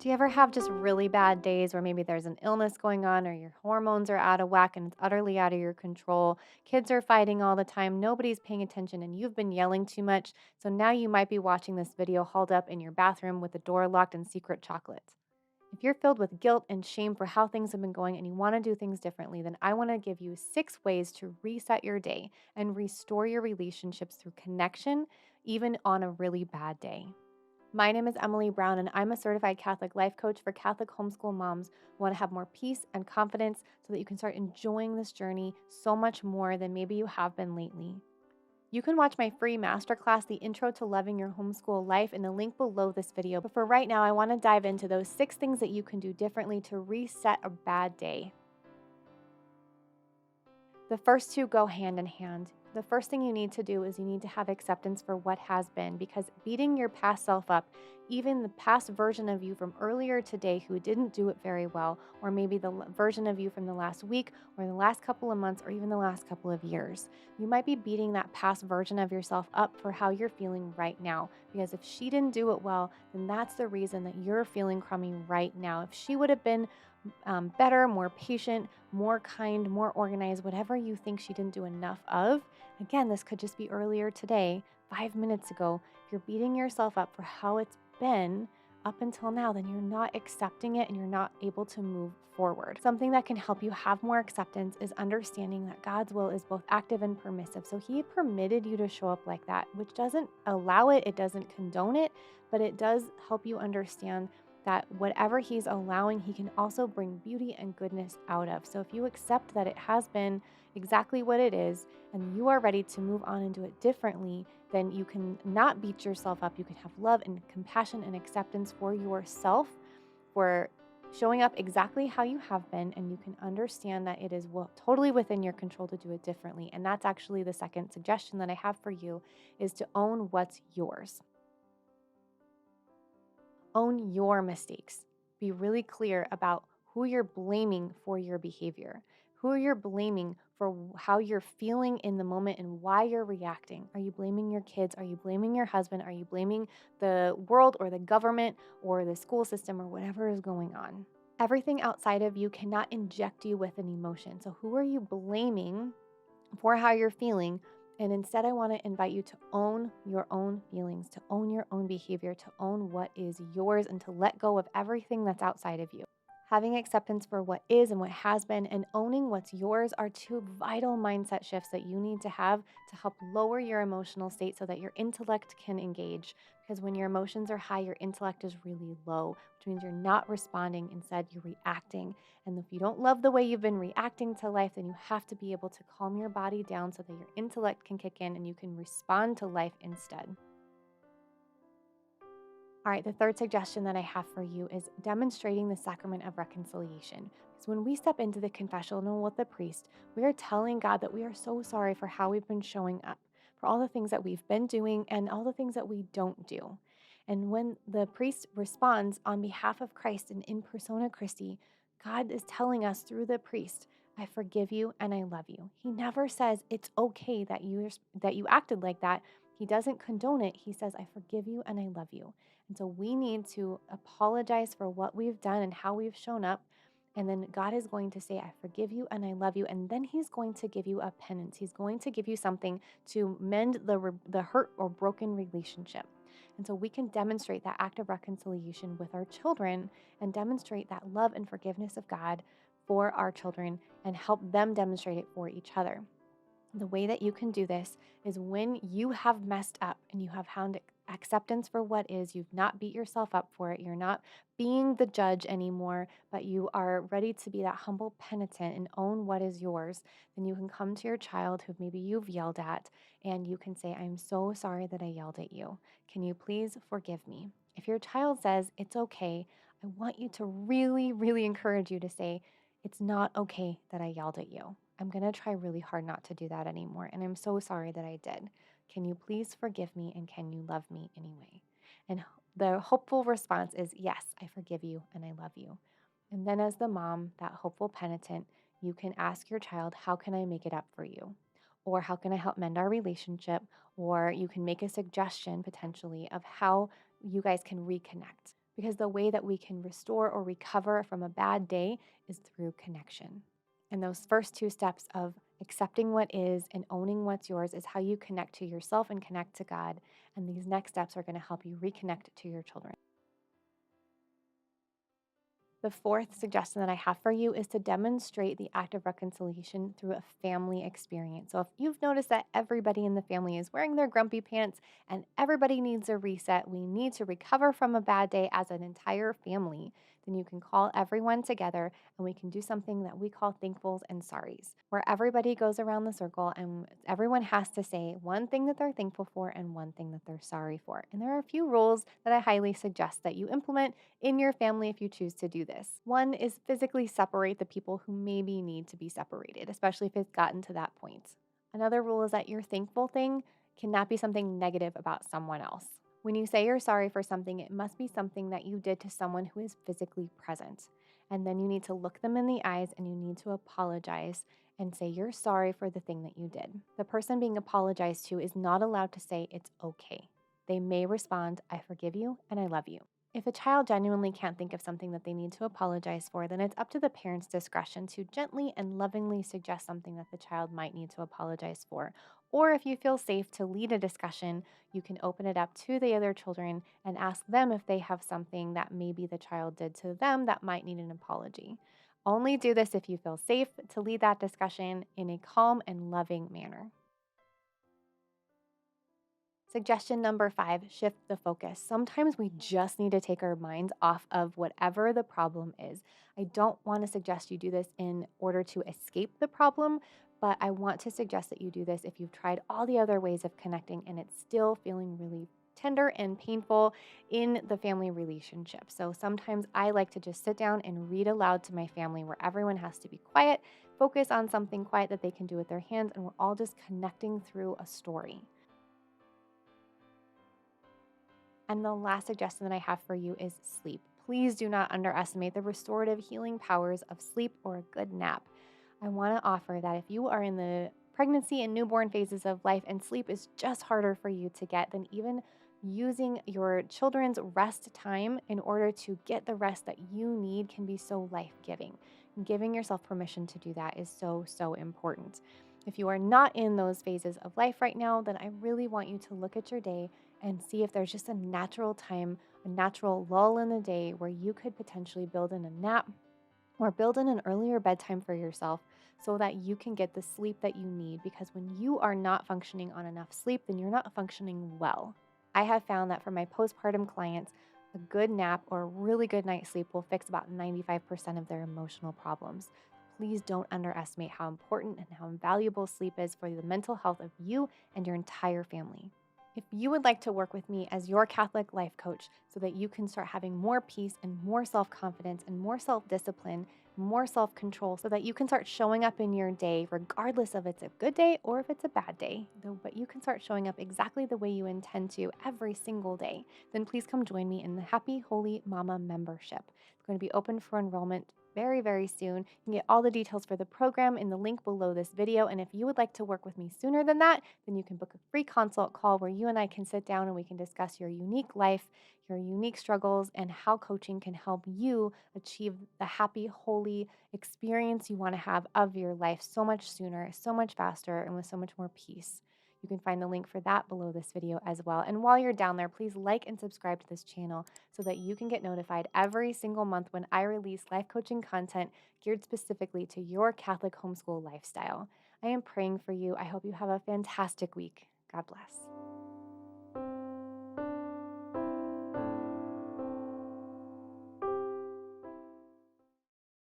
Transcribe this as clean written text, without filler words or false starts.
Do you ever have just really bad days where maybe there's an illness going on or your hormones are out of whack and it's utterly out of your control? Kids are fighting all the time, nobody's paying attention, and you've been yelling too much. So now you might be watching this video hauled up in your bathroom with the door locked and secret chocolates. If you're filled with guilt and shame for how things have been going and you want to do things differently, then I want to give you 6 ways to reset your day and restore your relationships through connection, even on a really bad day. My name is Emily Brown, and I'm a certified Catholic life coach for Catholic homeschool moms who want to have more peace and confidence so that you can start enjoying this journey so much more than maybe you have been lately. You can watch my free masterclass, The Intro to Loving Your Homeschool Life, in the link below this video. But for right now, I want to dive into those 6 things that you can do differently to reset a bad day. The first two go hand in hand. The first thing you need to do is you need to have acceptance for what has been, because beating your past self up, even the past version of you from earlier today who didn't do it very well, or maybe the version of you from the last week or the last couple of months or even the last couple of years, you might be beating that past version of yourself up for how you're feeling right now. Because if she didn't do it well, then that's the reason that you're feeling crummy right now. If she would have been better, more patient, more kind, more organized, whatever you think she didn't do enough of. Again, this could just be earlier today, 5 minutes ago. If you're beating yourself up for how it's been up until now, then you're not accepting it and you're not able to move forward. Something that can help you have more acceptance is understanding that God's will is both active and permissive. So He permitted you to show up like that, which doesn't allow it, it doesn't condone it, but it does help you understand that whatever He's allowing, He can also bring beauty and goodness out of. So if you accept that it has been exactly what it is and you are ready to move on and do it differently, then you can not beat yourself up. You can have love and compassion and acceptance for yourself, for showing up exactly how you have been, and you can understand that it is totally within your control to do it differently. And that's actually the second suggestion that I have for you, is to own what's yours. Own your mistakes. Be really clear about who you're blaming for your behavior, who you're blaming for how you're feeling in the moment and why you're reacting. Are you blaming your kids? Are you blaming your husband? Are you blaming the world or the government or the school system or whatever is going on? Everything outside of you cannot inject you with an emotion. So, who are you blaming for how you're feeling? And instead, I want to invite you to own your own feelings, to own your own behavior, to own what is yours, and to let go of everything that's outside of you. Having acceptance for what is and what has been, and owning what's yours, are two vital mindset shifts that you need to have to help lower your emotional state so that your intellect can engage. Because when your emotions are high, your intellect is really low, which means you're not responding. Instead, you're reacting. And if you don't love the way you've been reacting to life, then you have to be able to calm your body down so that your intellect can kick in and you can respond to life instead. All right, the third suggestion that I have for you is demonstrating the sacrament of reconciliation. Because when we step into the confessional with the priest, we are telling God that we are so sorry for how we've been showing up, for all the things that we've been doing and all the things that we don't do. And when the priest responds on behalf of Christ and in persona Christi, God is telling us through the priest, I forgive you and I love you. He never says it's okay that you acted like that. He doesn't condone it. He says, I forgive you and I love you. And so we need to apologize for what we've done and how we've shown up. And then God is going to say, I forgive you and I love you. And then He's going to give you a penance. He's going to give you something to mend the hurt or broken relationship. And so we can demonstrate that act of reconciliation with our children and demonstrate that love and forgiveness of God for our children and help them demonstrate it for each other. The way that you can do this is when you have messed up and you have found acceptance for what is, you've not beat yourself up for it, you're not being the judge anymore, but you are ready to be that humble penitent and own what is yours, then you can come to your child who maybe you've yelled at and you can say, I'm so sorry that I yelled at you. Can you please forgive me? If your child says, it's okay, I want you to really, really encourage you to say, it's not okay that I yelled at you. I'm going to try really hard not to do that anymore, and I'm so sorry that I did. Can you please forgive me, and can you love me anyway? And the hopeful response is, yes, I forgive you and I love you. And then as the mom, that hopeful penitent, you can ask your child, how can I make it up for you? Or how can I help mend our relationship? Or you can make a suggestion potentially of how you guys can reconnect. because the way that we can restore or recover from a bad day is through connection. And those first two steps of accepting what is and owning what's yours is how you connect to yourself and connect to God. And these next steps are going to help you reconnect to your children. The fourth suggestion that I have for you is to demonstrate the act of reconciliation through a family experience. So, if you've noticed that everybody in the family is wearing their grumpy pants and everybody needs a reset, we need to recover from a bad day as an entire family, then you can call everyone together and we can do something that we call thankfuls and sorries, where everybody goes around the circle and everyone has to say one thing that they're thankful for and one thing that they're sorry for. And there are a few rules that I highly suggest that you implement in your family if you choose to do this. One is physically separate the people who maybe need to be separated, especially if it's gotten to that point. Another rule is that your thankful thing cannot be something negative about someone else. When you say you're sorry for something, it must be something that you did to someone who is physically present. And then you need to look them in the eyes and you need to apologize and say you're sorry for the thing that you did. The person being apologized to is not allowed to say it's okay. They may respond, I forgive you and I love you. If a child genuinely can't think of something that they need to apologize for, then it's up to the parent's discretion to gently and lovingly suggest something that the child might need to apologize for. Or if you feel safe to lead a discussion, you can open it up to the other children and ask them if they have something that maybe the child did to them that might need an apology. Only do this if you feel safe to lead that discussion in a calm and loving manner. Suggestion number 5, shift the focus. Sometimes we just need to take our minds off of whatever the problem is. I don't want to suggest you do this in order to escape the problem, but I want to suggest that you do this if you've tried all the other ways of connecting and it's still feeling really tender and painful in the family relationship. So sometimes I like to just sit down and read aloud to my family where everyone has to be quiet, focus on something quiet that they can do with their hands, and we're all just connecting through a story. And the last suggestion that I have for you is sleep. Please do not underestimate the restorative healing powers of sleep or a good nap. I want to offer that if you are in the pregnancy and newborn phases of life and sleep is just harder for you to get than even using your children's rest time in order to get the rest that you need can be so life-giving. Giving yourself permission to do that is so, so important. If you are not in those phases of life right now, then I really want you to look at your day and see if there's just a natural time, a natural lull in the day where you could potentially build in a nap or build in an earlier bedtime for yourself so that you can get the sleep that you need. Because when you are not functioning on enough sleep, then you're not functioning well. I have found that for my postpartum clients, a good nap or a really good night's sleep will fix about 95% of their emotional problems. Please don't underestimate how important and how invaluable sleep is for the mental health of you and your entire family. If you would like to work with me as your Catholic life coach so that you can start having more peace and more self confidence and more self discipline, more self control, so that you can start showing up in your day, regardless of if it's a good day or if it's a bad day, but you can start showing up exactly the way you intend to every single day, then please come join me in the Happy Holy Mama membership. It's going to be open for enrollment very, very soon. You can get all the details for the program in the link below this video. And if you would like to work with me sooner than that, then you can book a free consult call where you and I can sit down and we can discuss your unique life, your unique struggles, and how coaching can help you achieve the happy, holy experience you want to have of your life so much sooner, so much faster, and with so much more peace. You can find the link for that below this video as well. And while you're down there, please like and subscribe to this channel so that you can get notified every single month when I release life coaching content geared specifically to your Catholic homeschool lifestyle. I am praying for you. I hope you have a fantastic week. God bless.